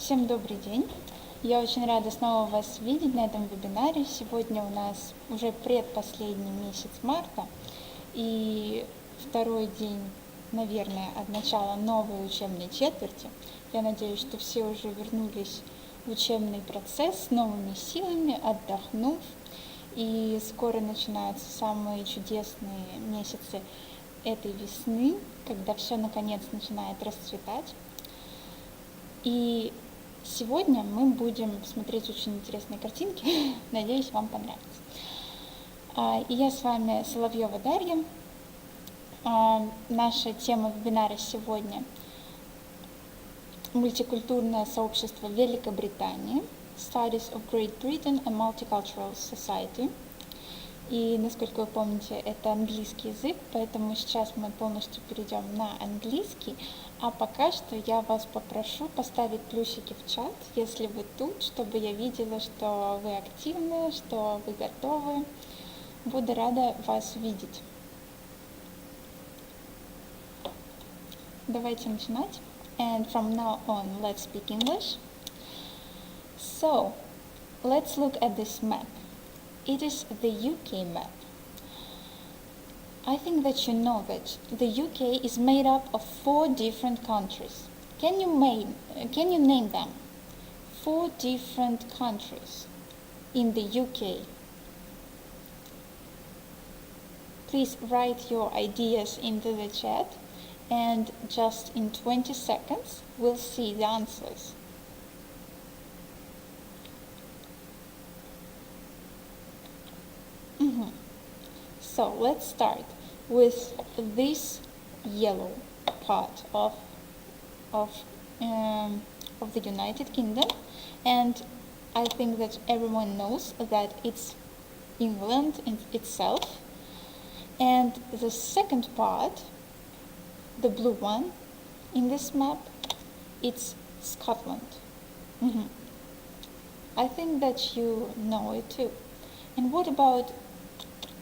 Всем добрый день! Я очень рада снова вас видеть на этом вебинаре. Сегодня у нас уже предпоследний месяц марта и второй день, наверное, от начала новой учебной четверти. Я надеюсь, что все уже вернулись в учебный процесс с новыми силами, отдохнув. И скоро начинаются самые чудесные месяцы этой весны, когда все наконец начинает расцветать. И сегодня мы будем смотреть очень интересные картинки. Надеюсь, вам понравится. И я с вами Соловьева Дарья. Наша тема вебинара сегодня — мультикультурное сообщество Великобритании, Studies of Great Britain, a Multicultural Society. И, насколько вы помните, это английский язык, поэтому сейчас мы полностью перейдем на английский. А пока что я вас попрошу поставить плюсики в чат, если вы тут, чтобы я видела, что вы активны, что вы готовы. Буду рада вас видеть. Давайте начинать. And from now on, let's speak English. So, let's look at this map. It is the UK map. I think that you know that the UK is made up of 4 different countries. Can you name them? 4 different countries in the UK. Please write your ideas into the chat, and just in 20 seconds we'll see the answers. So let's start with this yellow part of the United Kingdom, and I think that everyone knows that it's England in itself. And the second part, the blue one in this map, it's Scotland. I think that you know it too. And what about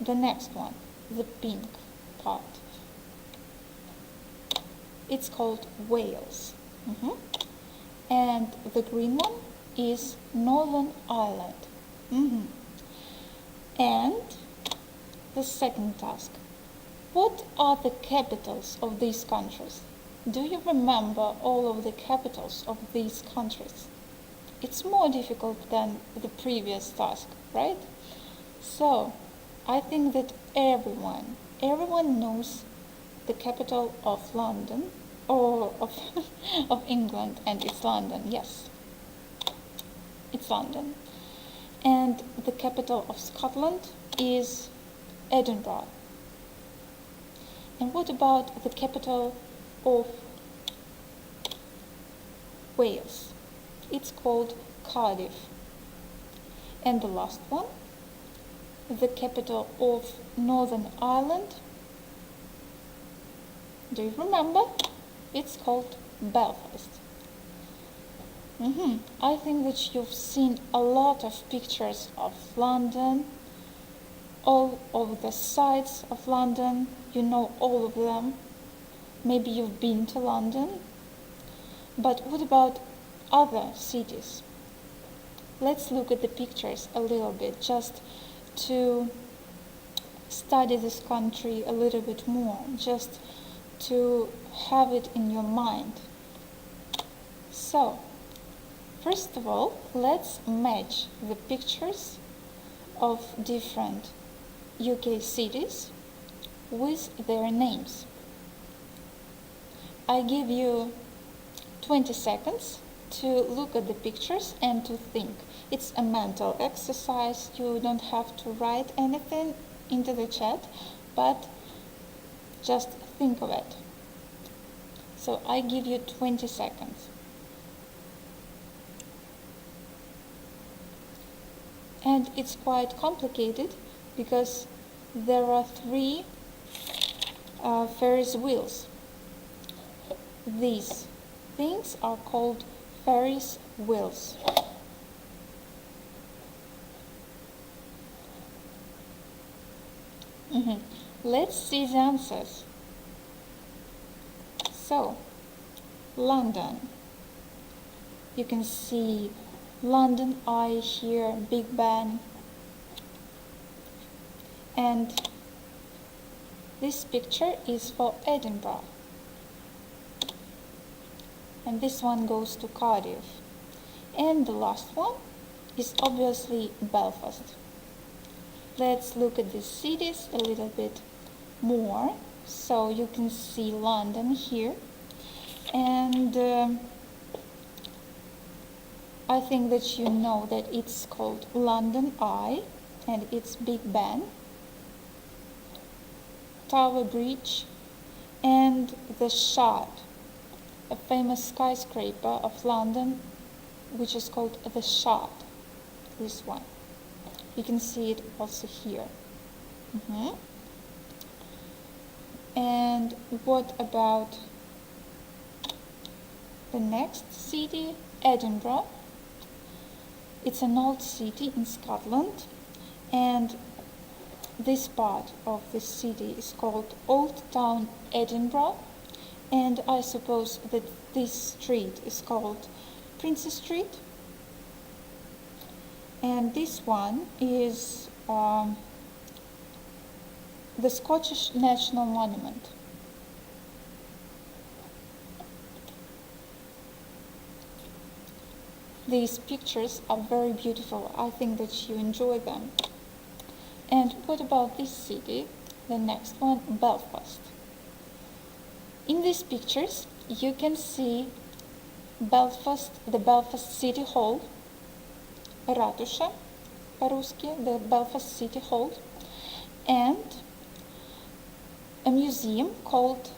the next one, the pink part? It's called Wales. And the green one is Northern Ireland. And the second task, what are the capitals of these countries? Do you remember all of the capitals of these countries? It's more difficult than the previous task, right? So, I think that everyone knows the capital of London, or of England, and it's London, yes. It's London. And the capital of Scotland is Edinburgh. And what about the capital of Wales? It's called Cardiff. And the last one, the capital of Northern Ireland, do you remember? It's called Belfast. I think that you've seen a lot of pictures of London, all of the sites of London, you know all of them. Maybe you've been to London. But what about other cities? Let's look at the pictures a little bit, just to study this country a little bit more, just to have it in your mind. So, first of all, let's match the pictures of different UK cities with their names. I give you 20 seconds to look at the pictures and to think. It's a mental exercise. You don't have to write anything into the chat, but just think of it. So I give you 20 seconds. And it's quite complicated because there are 3 Ferris wheels. These things are called Ferris wheels. Let's see the answers. So, London. You can see London Eye here, Big Ben. And this picture is for Edinburgh. And this one goes to Cardiff. And the last one is obviously Belfast. Let's look at these cities a little bit more. So you can see London here. And I think that you know that it's called London Eye and it's Big Ben, Tower Bridge, and the Shard, a famous skyscraper of London which is called the Shard, this one. You can see it also here. And what about the next city, Edinburgh? It's an old city in Scotland, and this part of the city is called Old Town Edinburgh, and I suppose that this street is called Princess Street. And this one is the Scottish National Monument. These pictures are very beautiful. I think that you enjoy them. And what about this city? The next one, Belfast. In these pictures, you can see Belfast, the Belfast City Hall, ратуша, по-русски, the Belfast City Hall, and a museum called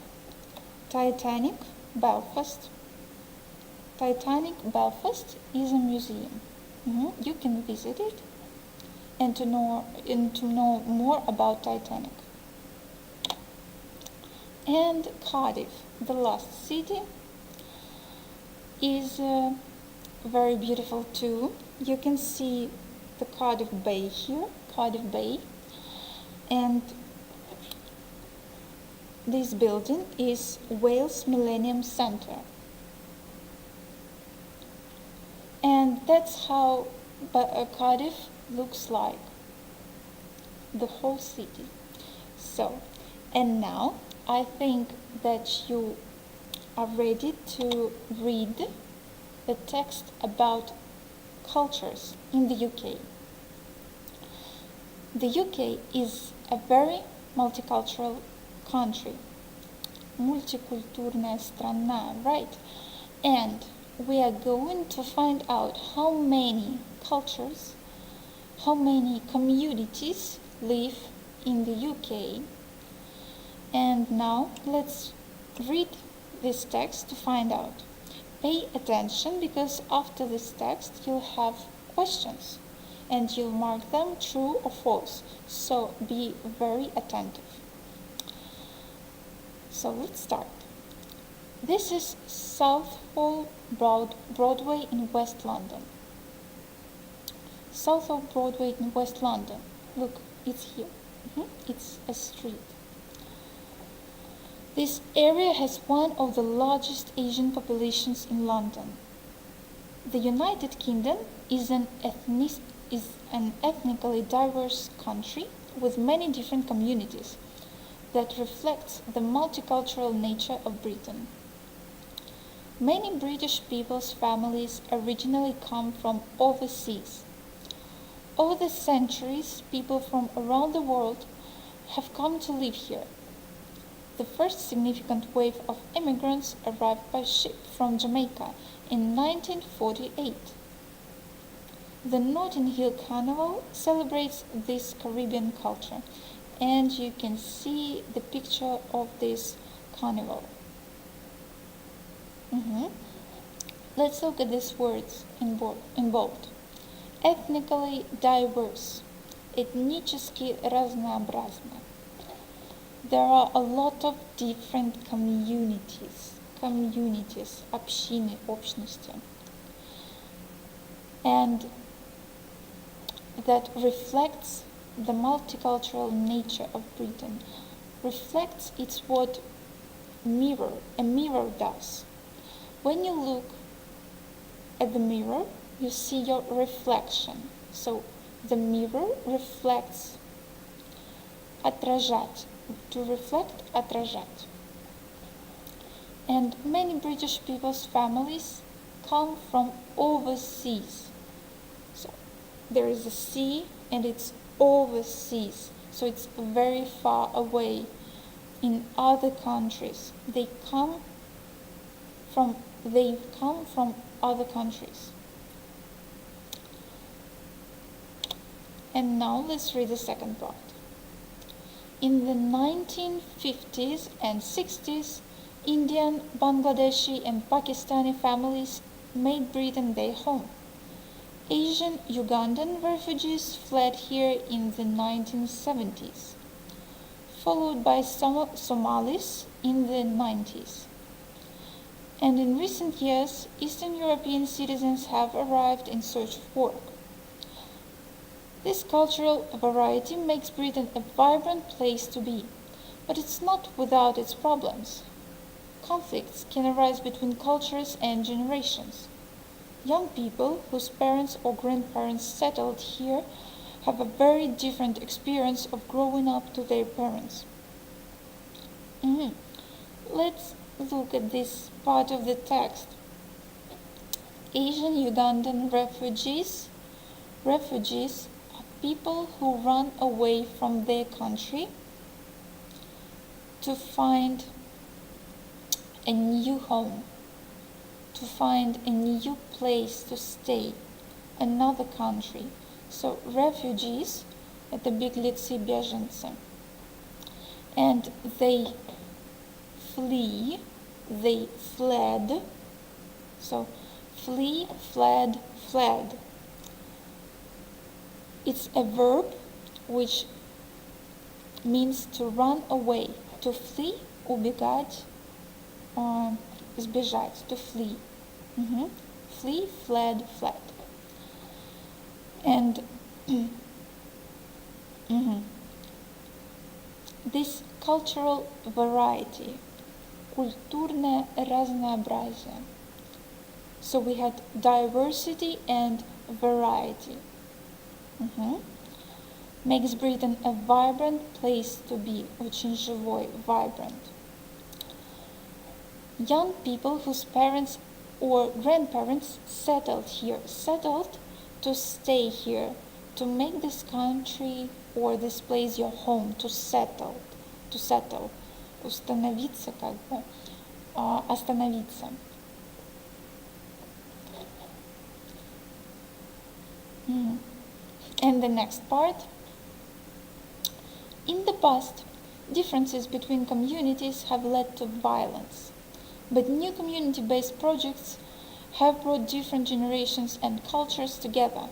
Titanic Belfast. Titanic Belfast is a museum. You can visit it and to know more about Titanic. And Cardiff, the last city, is very beautiful too. You can see the Cardiff Bay here, Cardiff Bay, and this building is Wales Millennium Centre. And that's how Cardiff looks like, the whole city. So, and now I think that you are ready to read the text about cultures in the UK. The UK is a very multicultural country. Мультикультурная страна, right? And we are going to find out how many cultures, how many communities live in the UK. And now let's read this text to find out. Pay attention, because after this text you'll have questions and you'll mark them true or false. So be very attentive. So let's start. This is Southall Broadway in West London. Southall Broadway in West London. Look, it's here. It's a street. This area has one of the largest Asian populations in London. The United Kingdom is an ethnically diverse country with many different communities that reflects the multicultural nature of Britain. Many British people's families originally come from overseas. Over the centuries, people from around the world have come to live here. The first significant wave of immigrants arrived by ship from Jamaica in 1948. The Notting Hill Carnival celebrates this Caribbean culture, and you can see the picture of this carnival. Let's look at these words in bold. Ethnically diverse, этнически разнообразно. There are a lot of different communities, общины, общности, and that reflects the multicultural nature of Britain. Reflects, it's what a mirror does. When you look at the mirror, you see your reflection. So the mirror reflects, отражать. To reflect, отражать. And many British people's families come from overseas. So there is a sea and it's overseas. So it's very far away in other countries. They've come from other countries. And now let's read the second part. In the 1950s and 60s, Indian, Bangladeshi and Pakistani families made Britain their home. Asian Ugandan refugees fled here in the 1970s, followed by Somalis in the 90s. And in recent years, Eastern European citizens have arrived in search of work. This cultural variety makes Britain a vibrant place to be, but it's not without its problems. Conflicts can arise between cultures and generations. Young people whose parents or grandparents settled here have a very different experience of growing up to their parents. Let's look at this part of the text. Asian Ugandan refugees are people who run away from their country to find a new home, to find a new place to stay, another country. So refugees, это беглецы, беженцы. And they flee, they fled. So flee, fled, fled. It's a verb which means to run away. To flee, убегать, сбежать, to flee. Flee, fled, fled. And this cultural variety, культурное разнообразие. So we had diversity and variety. Makes Britain a vibrant place to be, очень живой, vibrant. Young people whose parents or grandparents settled here, settled to stay here, to make this country or this place your home, to settle, установиться как бы, остановиться. And the next part. In the past, differences between communities have led to violence, but new community-based projects have brought different generations and cultures together.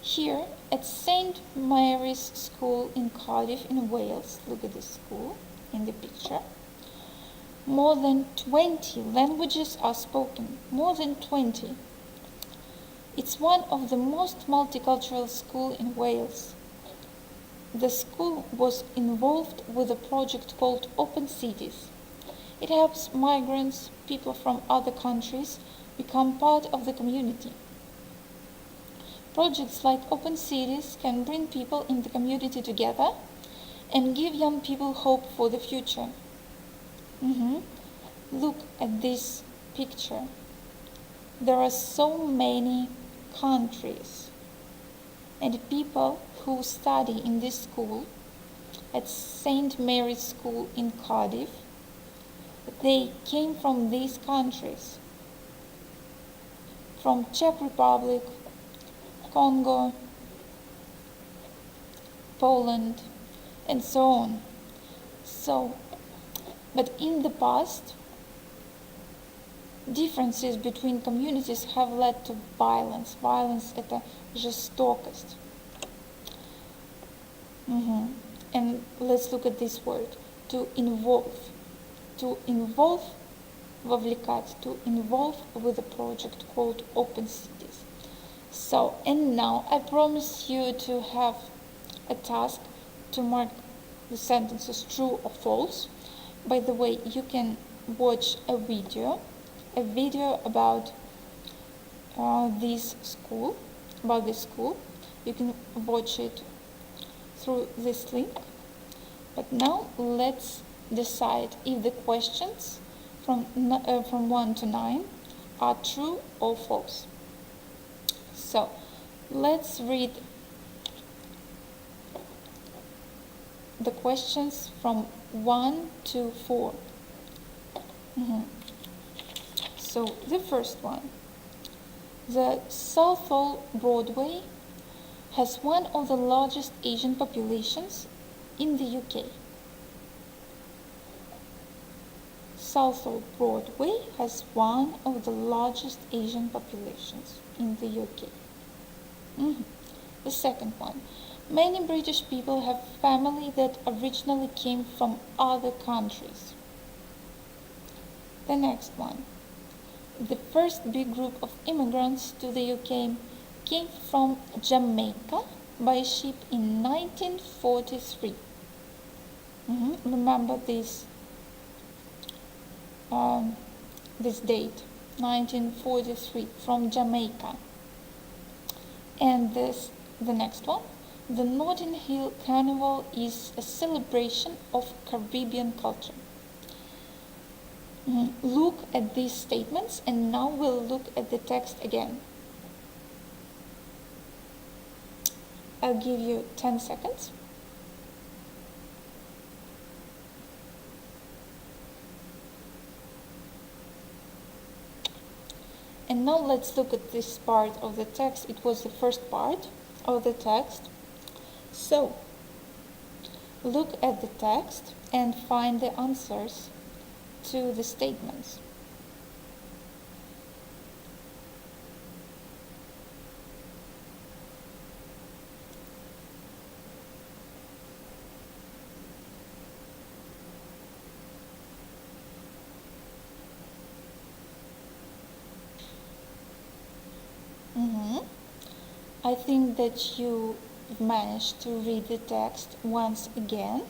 Here, at St. Mary's School in Cardiff in Wales, look at this school in the picture, more than 20 languages are spoken, more than 20. It's one of the most multicultural schools in Wales. The school was involved with a project called Open Cities. It helps migrants, people from other countries, become part of the community. Projects like Open Cities can bring people in the community together and give young people hope for the future. Look at this picture. There are so many countries and people who study in this school at St. Mary's School in Cardiff. They came from these countries, from Czech Republic, Congo, Poland, and so on. But in the past, differences between communities have led to violence. Violence – это жестокость. And let's look at this word. To involve. To involve, вовлекать. To involve with a project called Open Cities. So, and now I promise you to have a task to mark the sentences true or false. By the way, you can watch a video about this school, about this school. You can watch it through this link. But now let's decide if the questions from 1 to 9 are true or false. So let's read the questions from 1 to 4. So the first one. The Southall Broadway has one of the largest Asian populations in the UK. Southall Broadway has one of the largest Asian populations in the UK. The second one. Many British people have family that originally came from other countries. The next one. The first big group of immigrants to the UK came from Jamaica by ship in 1943. Remember this date, 1943, from Jamaica. And the next one. The Notting Hill Carnival is a celebration of Caribbean culture. Look at these statements, and now we'll look at the text again. I'll give you 10 seconds. And now let's look at this part of the text. It was the first part of the text. So, look at the text and find the answers to the statements. I think that you managed to read the text once again.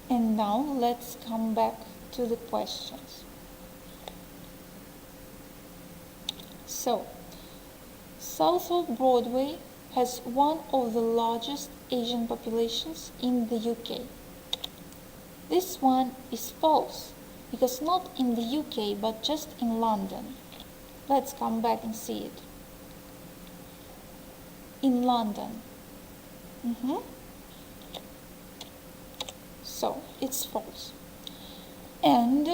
And now let's come back to the questions. So, Southall Broadway has one of the largest Asian populations in the UK. This one is false, because not in the UK but just in London. Let's come back and see it. In London. So, it's false. And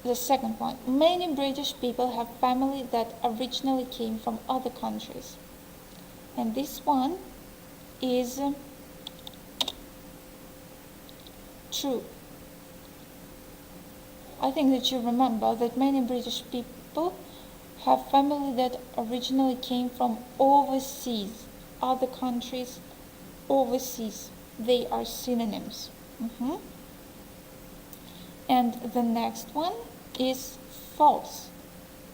the second one. Many British people have family that originally came from other countries. And this one is true. I think that you remember that many British people have family that originally came from overseas, other countries, overseas. They are synonyms. And the next one is false.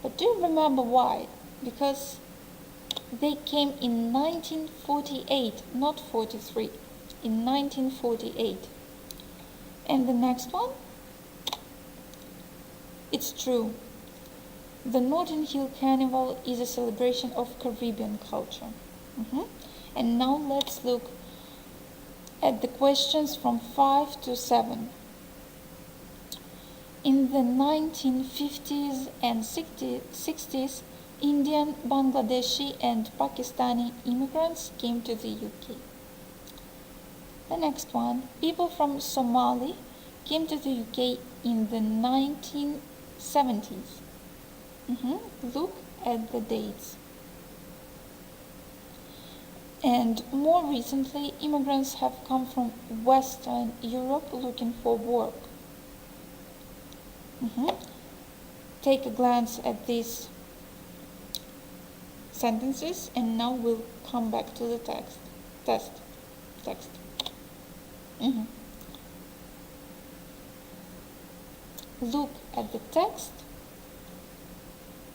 But do you remember why? Because they came in 1948, not 43. In 1948. And the next one? It's true. The Notting Hill Carnival is a celebration of Caribbean culture. And now let's look at the questions from 5 to 7. In the 1950s and 60s, Indian, Bangladeshi and Pakistani immigrants came to the UK. The next one, people from Somali came to the UK in the 1970s. Look at the dates. And more recently, immigrants have come from Western Europe looking for work. Take a glance at these sentences, and now we'll come back to the text. Look at the text,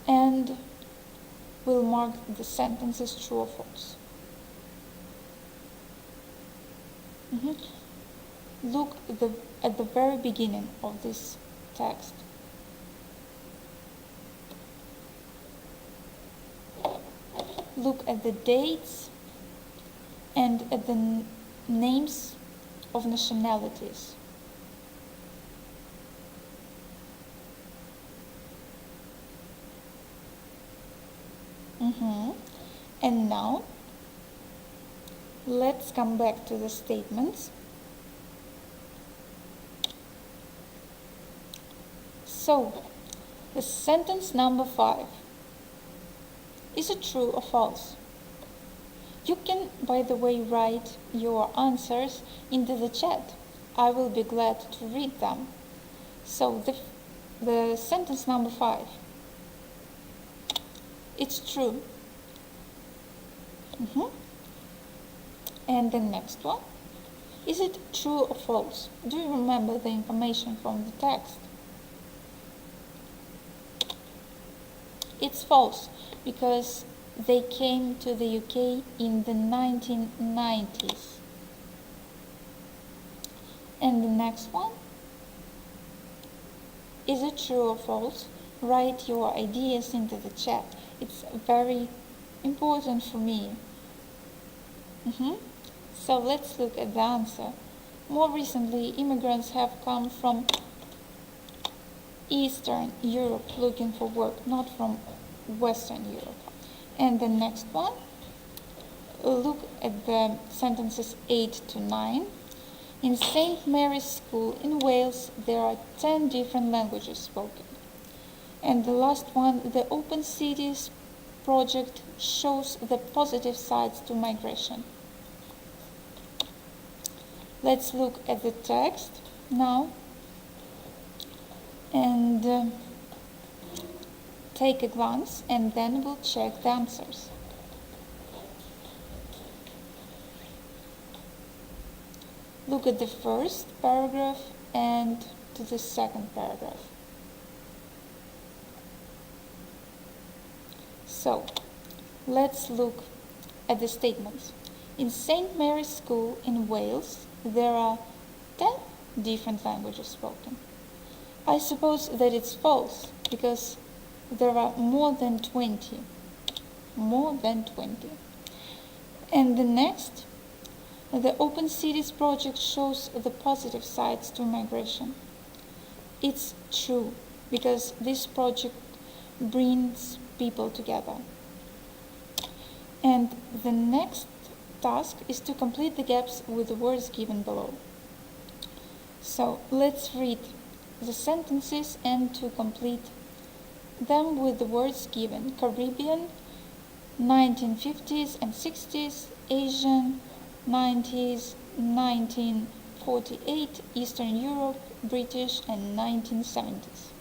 and we'll mark the sentences true or false. Look at the very beginning of this text. look at the dates and at the names of nationalities. And now, let's come back to the statements. So, the sentence number 5. Is it true or false? You can, by the way, write your answers into the chat. I will be glad to read them. So, the sentence number 5. It's true. And the next one. Is it true or false? Do you remember the information from the text? It's false, because they came to the UK in the 1990s. And the next one. Is it true or false? Write your ideas into the chat. It's very important for me. So let's look at the answer. More recently, immigrants have come from Eastern Europe looking for work, not from Western Europe. And the next one, look at the sentences 8 to 9. In St. Mary's School in Wales, there are 10 different languages spoken. And the last one, the Open Cities project shows the positive sides to migration. Let's look at the text now and take a glance, and then we'll check the answers. Look at the first paragraph and to the second paragraph. So, let's look at the statements. In St. Mary's School in Wales, there are 10 different languages spoken. I suppose that it's false, because there are more than 20. More than 20. And the next, the Open Cities project shows the positive sides to migration. It's true, because this project brings people together. And the next task is to complete the gaps with the words given below. So let's read the sentences and to complete them with the words given. Caribbean, 1950s and 60s, Asian, 90s, 1948, Eastern Europe, British, and 1970s.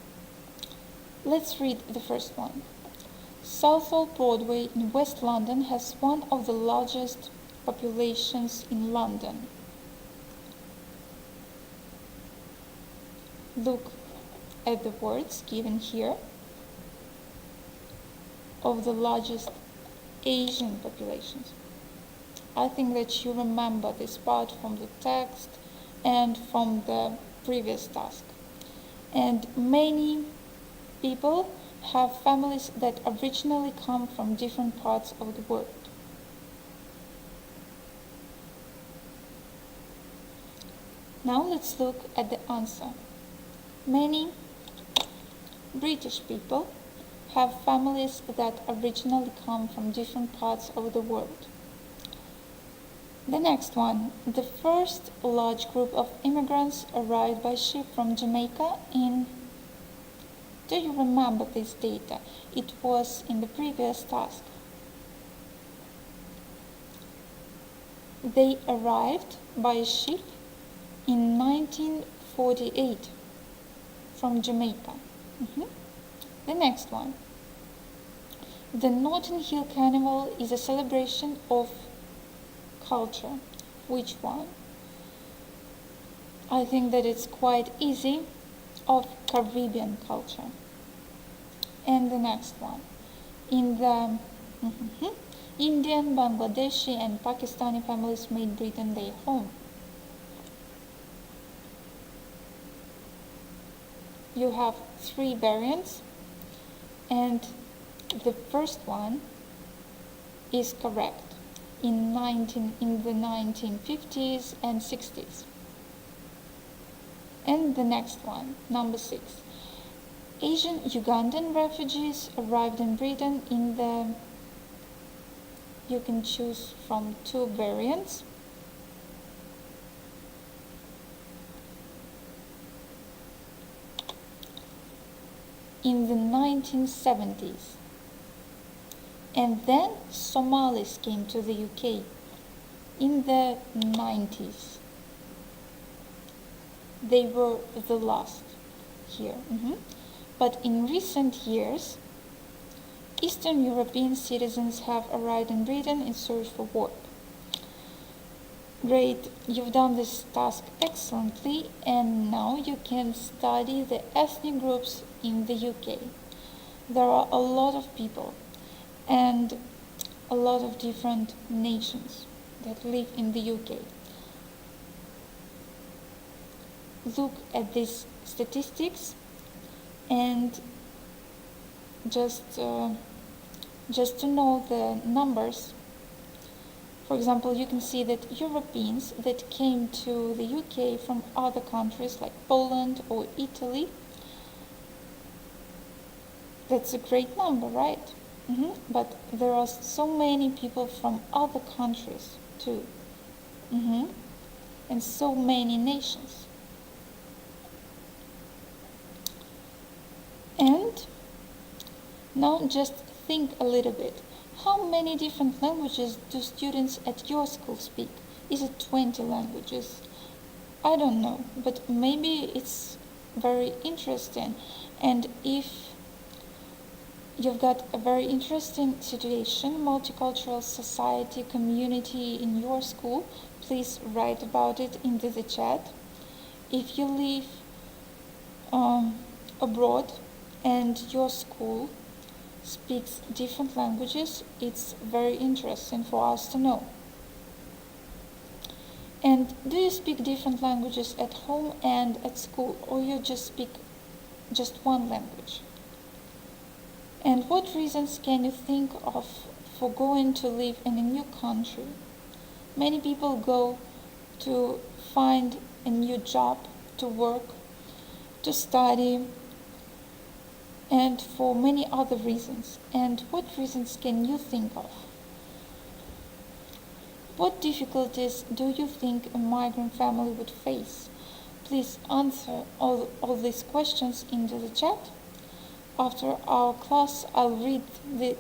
Let's read the first one. Southall Broadway in West London has one of the largest populations in London. Look at the words given here of the largest Asian populations. I think that you remember this part from the text and from the previous task. And many people have families that originally come from different parts of the world. Now let's look at the answer. Many British people have families that originally come from different parts of the world. The next one. The first large group of immigrants arrived by ship from Jamaica in... Do you remember this data? It was in the previous task. They arrived by ship in 1948 from Jamaica. The next one. The Notting Hill Carnival is a celebration of culture. Which one? I think that it's quite easy. Of Caribbean culture. And the next one. In the Indian, Bangladeshi, and Pakistani families made Britain their home. You have 3 variants, and the first one is correct in the 1950s and 60s. And the next one, number 6. Asian Ugandan refugees arrived in Britain in the, you can choose from 2 variants. In the 1970s. And then Somalis came to the UK in the 90s. They were the last here. But in recent years, Eastern European citizens have arrived in Britain in search for work. Great, you've done this task excellently, and now you can study the ethnic groups in the UK. There are a lot of people and a lot of different nations that live in the UK. Look at these statistics and just to know the numbers. For example, you can see that Europeans that came to the UK from other countries like Poland or Italy, that's a great number, right? But there are so many people from other countries too, and so many nations. And now just think a little bit. How many different languages do students at your school speak? Is it 20 languages? I don't know, but maybe it's very interesting. And if you've got a very interesting situation, multicultural society, community in your school, please write about it into the chat. If you live abroad and your school speaks different languages, it's very interesting for us to know. And do you speak different languages at home and at school, or you just speak just one language? And what reasons can you think of for going to live in a new country? Many people go to find a new job, to work, to study, and for many other reasons. And what reasons can you think of? What difficulties do you think a migrant family would face? Please answer all these questions into the chat. After our class, I'll read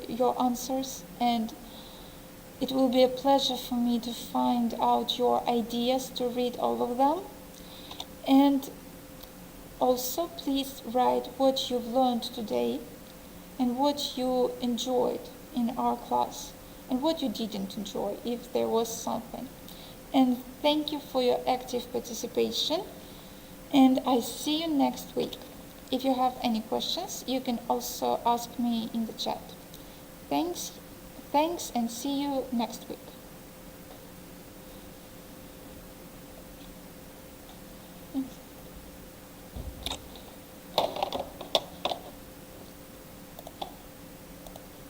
your answers, and it will be a pleasure for me to find out your ideas, to read all of them. And also, please write what you've learned today and what you enjoyed in our class and what you didn't enjoy, if there was something. And thank you for your active participation, and I see you next week. If you have any questions, you can also ask me in the chat. Thanks, and see you next week.